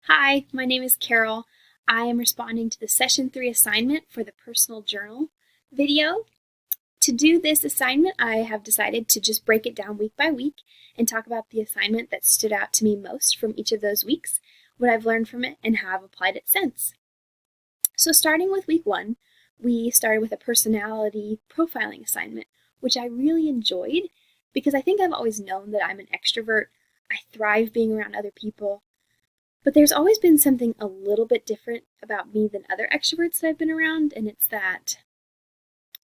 Hi, my name is Carol. I am responding to the Session 3 assignment for the personal journal video. To do this assignment, I have decided to just break it down week by week and talk about the assignment that stood out to me most from each of those weeks, what I've learned from it, and how I've applied it since. So starting with week 1, we started with a personality profiling assignment, which I really enjoyed because I think I've always known that I'm an extrovert. I thrive being around other people. But there's always been something a little bit different about me than other extroverts that I've been around, and it's that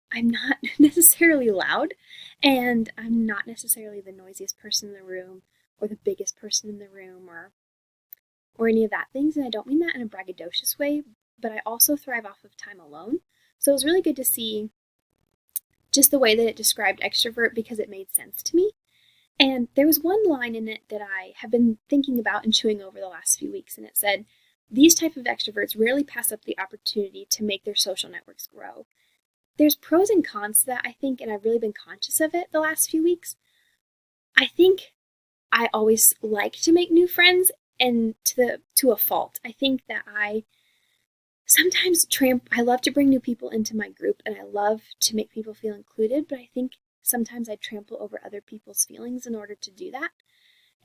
I'm not necessarily loud, and I'm not necessarily the noisiest person in the room or the biggest person in the room or any of that things, and I don't mean that in a braggadocious way, but I also thrive off of time alone. So it was really good to see just the way that it described extrovert because it made sense to me. And there was one line in it that I have been thinking about and chewing over the last few weeks, and it said, "These type of extroverts rarely pass up the opportunity to make their social networks grow." There's pros and cons to that, I think, and I've really been conscious of it the last few weeks. I think I always like to make new friends, and to a fault. I think that I sometimes I love to bring new people into my group, and I love to make people feel included, but I think sometimes I trample over other people's feelings in order to do that.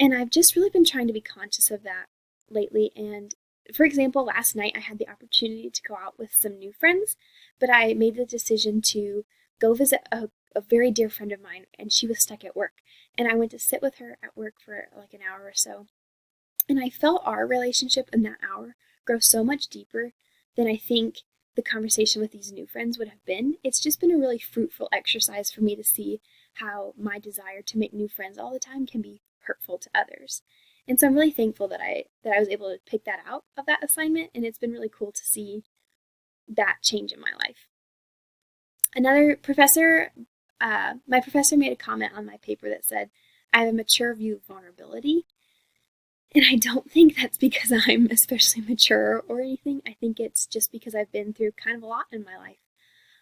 And I've just really been trying to be conscious of that lately. And for example, last night I had the opportunity to go out with some new friends, but I made the decision to go visit a very dear friend of mine, and she was stuck at work. And I went to sit with her at work for like an hour or so. And I felt our relationship in that hour grow so much deeper than I think the conversation with these new friends would have been. It's just been a really fruitful exercise for me to see how my desire to make new friends all the time can be hurtful to others. And so I'm really thankful that I was able to pick that out of that assignment, and it's been really cool to see that change in my life. Another professor, my professor made a comment on my paper that said, "I have a mature view of vulnerability." And I don't think that's because I'm especially mature or anything. I think it's just because I've been through kind of a lot in my life.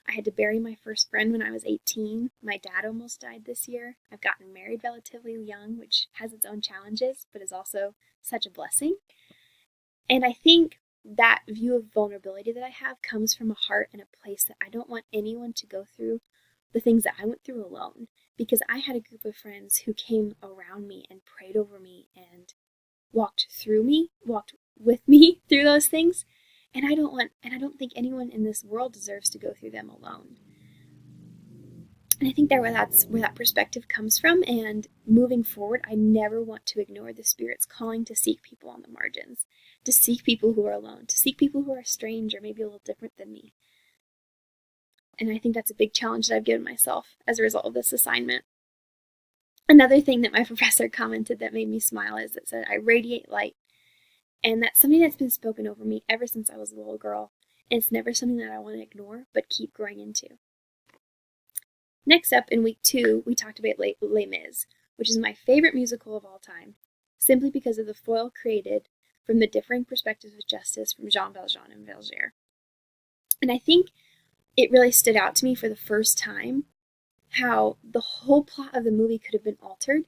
I had to bury my first friend when I was 18. My dad almost died this year. I've gotten married relatively young, which has its own challenges, but is also such a blessing. And I think that view of vulnerability that I have comes from a heart and a place that I don't want anyone to go through the things that I went through alone. Because I had a group of friends who came around me and prayed over me and walked with me through those things. And I don't think anyone in this world deserves to go through them alone. And I think that's where that perspective comes from. And moving forward, I never want to ignore the Spirit's calling to seek people on the margins, to seek people who are alone, to seek people who are strange or maybe a little different than me. And I think that's a big challenge that I've given myself as a result of this assignment. Another thing that my professor commented that made me smile is that said, "I radiate light." And that's something that's been spoken over me ever since I was a little girl. And it's never something that I want to ignore, but keep growing into. Next up, in week 2, we talked about Les Mis, which is my favorite musical of all time, simply because of the foil created from the differing perspectives of justice from Jean Valjean and Valjean. And I think it really stood out to me for the first time how the whole plot of the movie could have been altered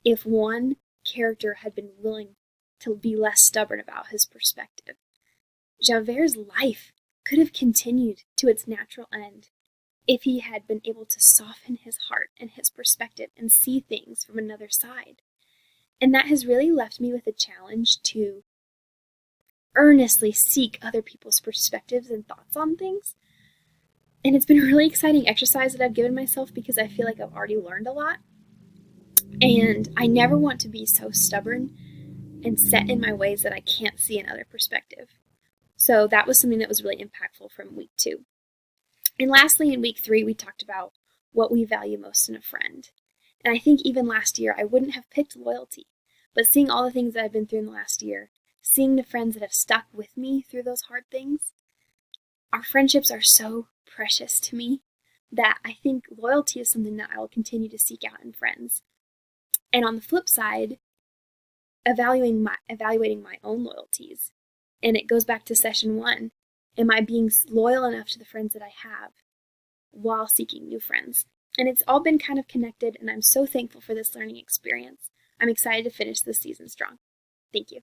if one character had been willing to be less stubborn about his perspective. Javert's life could have continued to its natural end if he had been able to soften his heart and his perspective and see things from another side. And that has really left me with a challenge to earnestly seek other people's perspectives and thoughts on things. And it's been a really exciting exercise that I've given myself because I feel like I've already learned a lot. And I never want to be so stubborn and set in my ways that I can't see another perspective. So that was something that was really impactful from week 2. And lastly, in week 3, we talked about what we value most in a friend. And I think even last year, I wouldn't have picked loyalty. But seeing all the things that I've been through in the last year, seeing the friends that have stuck with me through those hard things, our friendships are so precious to me that I think loyalty is something that I will continue to seek out in friends. And on the flip side, evaluating my own loyalties. And it goes back to session 1. Am I being loyal enough to the friends that I have while seeking new friends? And it's all been kind of connected, and I'm so thankful for this learning experience. I'm excited to finish this season strong. Thank you.